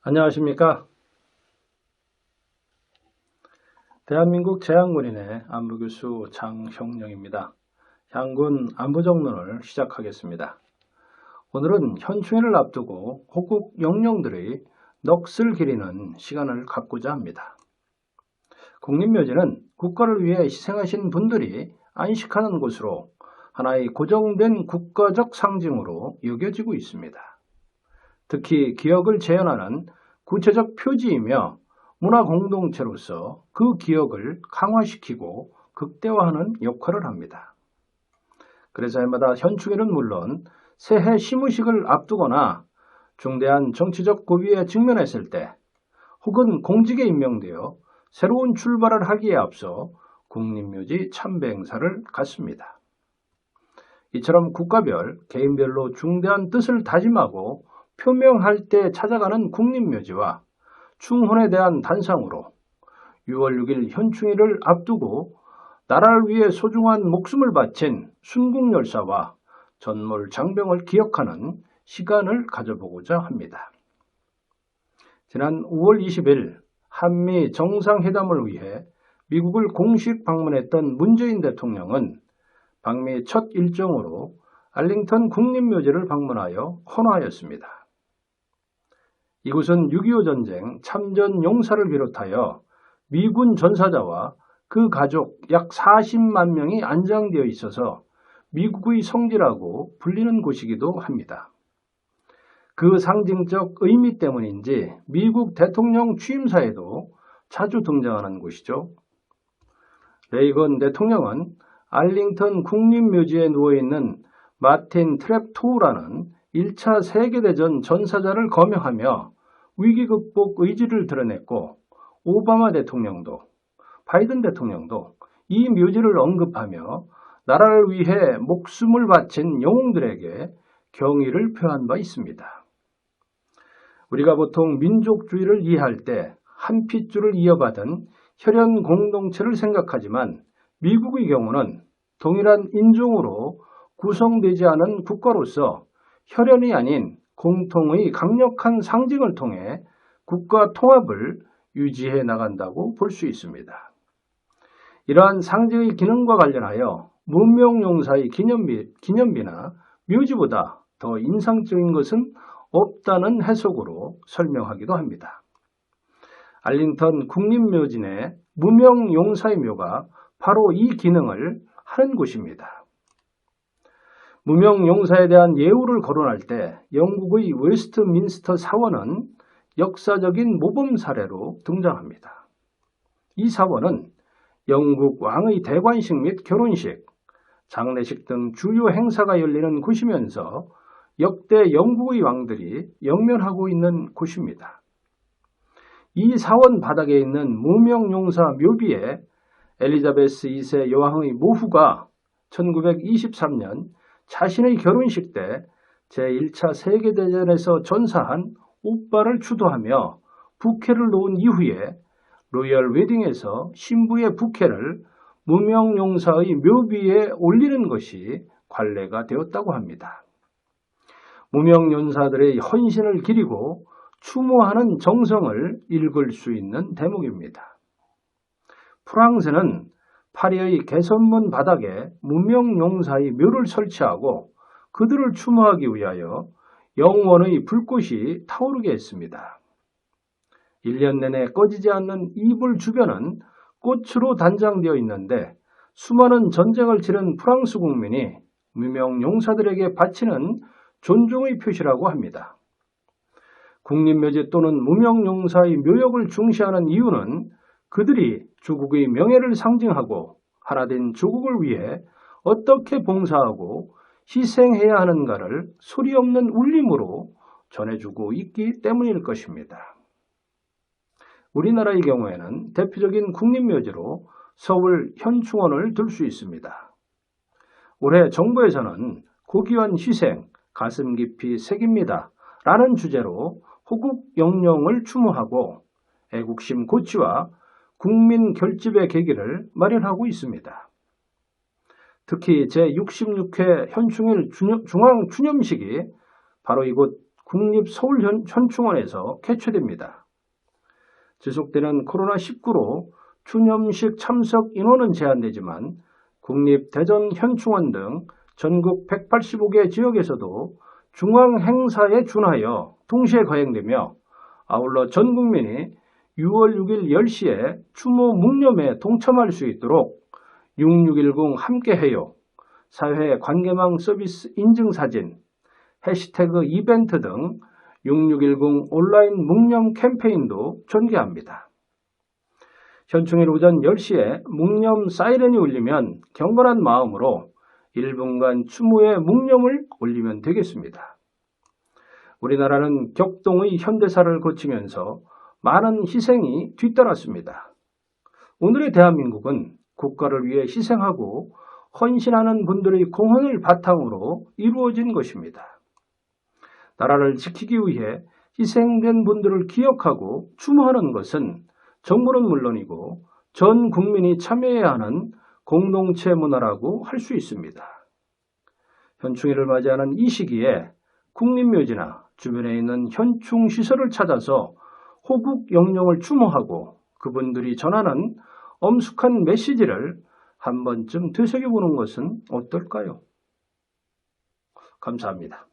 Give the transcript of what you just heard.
안녕하십니까? 대한민국 제향군인의 안보교수 장형령입니다. 향군 안보정론을 시작하겠습니다. 오늘은 현충일을 앞두고 호국 영령들의 넋을 기리는 시간을 갖고자 합니다. 국립묘지는 국가를 위해 희생하신 분들이 안식하는 곳으로 하나의 고정된 국가적 상징으로 여겨지고 있습니다. 특히 기억을 재현하는 구체적 표지이며 문화 공동체로서 그 기억을 강화시키고 극대화하는 역할을 합니다. 그래서 해마다 현충일은 물론 새해 시무식을 앞두거나 중대한 정치적 고비에 직면했을 때 혹은 공직에 임명되어 새로운 출발을 하기에 앞서 국립묘지 참배 행사를 갖습니다. 이처럼 국가별, 개인별로 중대한 뜻을 다짐하고 표명할 때 찾아가는 국립묘지와 충혼에 대한 단상으로 6월 6일 현충일을 앞두고 나라를 위해 소중한 목숨을 바친 순국열사와 전몰 장병을 기억하는 시간을 가져보고자 합니다. 지난 5월 20일 한미 정상회담을 위해 미국을 공식 방문했던 문재인 대통령은 방미 첫 일정으로 알링턴 국립묘지를 방문하여 헌화하였습니다. 이곳은 6.25 전쟁 참전 용사를 비롯하여 미군 전사자와 그 가족 약 40만 명이 안장되어 있어서 미국의 성지라고 불리는 곳이기도 합니다. 그 상징적 의미 때문인지 미국 대통령 취임사에도 자주 등장하는 곳이죠. 레이건 대통령은 알링턴 국립묘지에 누워있는 마틴 트랩토우라는 1차 세계대전 전사자를 거명하며 위기 극복 의지를 드러냈고 오바마 대통령도 바이든 대통령도 이 묘지를 언급하며 나라를 위해 목숨을 바친 영웅들에게 경의를 표한 바 있습니다. 우리가 보통 민족주의를 이해할 때 한 핏줄을 이어받은 혈연 공동체를 생각하지만 미국의 경우는 동일한 인종으로 구성되지 않은 국가로서 혈연이 아닌 공통의 강력한 상징을 통해 국가 통합을 유지해 나간다고 볼 수 있습니다. 이러한 상징의 기능과 관련하여 문명용사의 기념비나 묘지보다 더 인상적인 것은 없다는 해석으로 설명하기도 합니다. 알링턴 국립묘지 내 무명용사의 묘가 바로 이 기능을 하는 곳입니다. 무명용사에 대한 예우를 거론할 때 영국의 웨스트민스터 사원은 역사적인 모범 사례로 등장합니다. 이 사원은 영국 왕의 대관식 및 결혼식, 장례식 등 주요 행사가 열리는 곳이면서 역대 영국의 왕들이 영면하고 있는 곳입니다. 이 사원 바닥에 있는 무명용사 묘비에 엘리자베스 2세 여왕의 모후가 1923년 자신의 결혼식 때 제1차 세계대전에서 전사한 오빠를 추도하며 부케를 놓은 이후에 로열 웨딩에서 신부의 부케를 무명용사의 묘비에 올리는 것이 관례가 되었다고 합니다. 무명용사들의 헌신을 기리고 추모하는 정성을 읽을 수 있는 대목입니다. 프랑스는 파리의 개선문 바닥에 무명용사의 묘를 설치하고 그들을 추모하기 위하여 영원의 불꽃이 타오르게 했습니다. 1년 내내 꺼지지 않는 이불 주변은 꽃으로 단장되어 있는데 수많은 전쟁을 치른 프랑스 국민이 무명용사들에게 바치는 존중의 표시라고 합니다. 국립묘지 또는 무명용사의 묘역을 중시하는 이유는 그들이 조국의 명예를 상징하고 하나된 조국을 위해 어떻게 봉사하고 희생해야 하는가를 소리 없는 울림으로 전해주고 있기 때문일 것입니다. 우리나라의 경우에는 대표적인 국립묘지로 서울 현충원을 들 수 있습니다. 올해 정부에서는 고귀한 희생, 가슴 깊이 새깁니다 라는 주제로 호국 영령을 추모하고 애국심 고취와 국민 결집의 계기를 마련하고 있습니다. 특히 제66회 현충일 중앙 추념식이 바로 이곳 국립서울현충원에서 개최됩니다. 지속되는 코로나19로 추념식 참석 인원은 제한되지만 국립대전현충원 등 전국 185개 지역에서도 중앙 행사에 준하여 동시에 거행되며 아울러 전 국민이 6월 6일 10시에 추모 묵념에 동참할 수 있도록 6610 함께해요, 사회 관계망 서비스 인증사진, 해시태그 이벤트 등 6610 온라인 묵념 캠페인도 전개합니다. 현충일 오전 10시에 묵념 사이렌이 울리면 경건한 마음으로 1분간 추모의 묵념을 올리면 되겠습니다. 우리나라는 격동의 현대사를 거치면서 많은 희생이 뒤따랐습니다. 오늘의 대한민국은 국가를 위해 희생하고 헌신하는 분들의 공헌을 바탕으로 이루어진 것입니다. 나라를 지키기 위해 희생된 분들을 기억하고 추모하는 것은 정부는 물론이고 전 국민이 참여해야 하는 공동체 문화라고 할 수 있습니다. 현충일을 맞이하는 이 시기에 국립묘지나 주변에 있는 현충시설을 찾아서 호국 영령을 추모하고 그분들이 전하는 엄숙한 메시지를 한 번쯤 되새겨보는 것은 어떨까요? 감사합니다.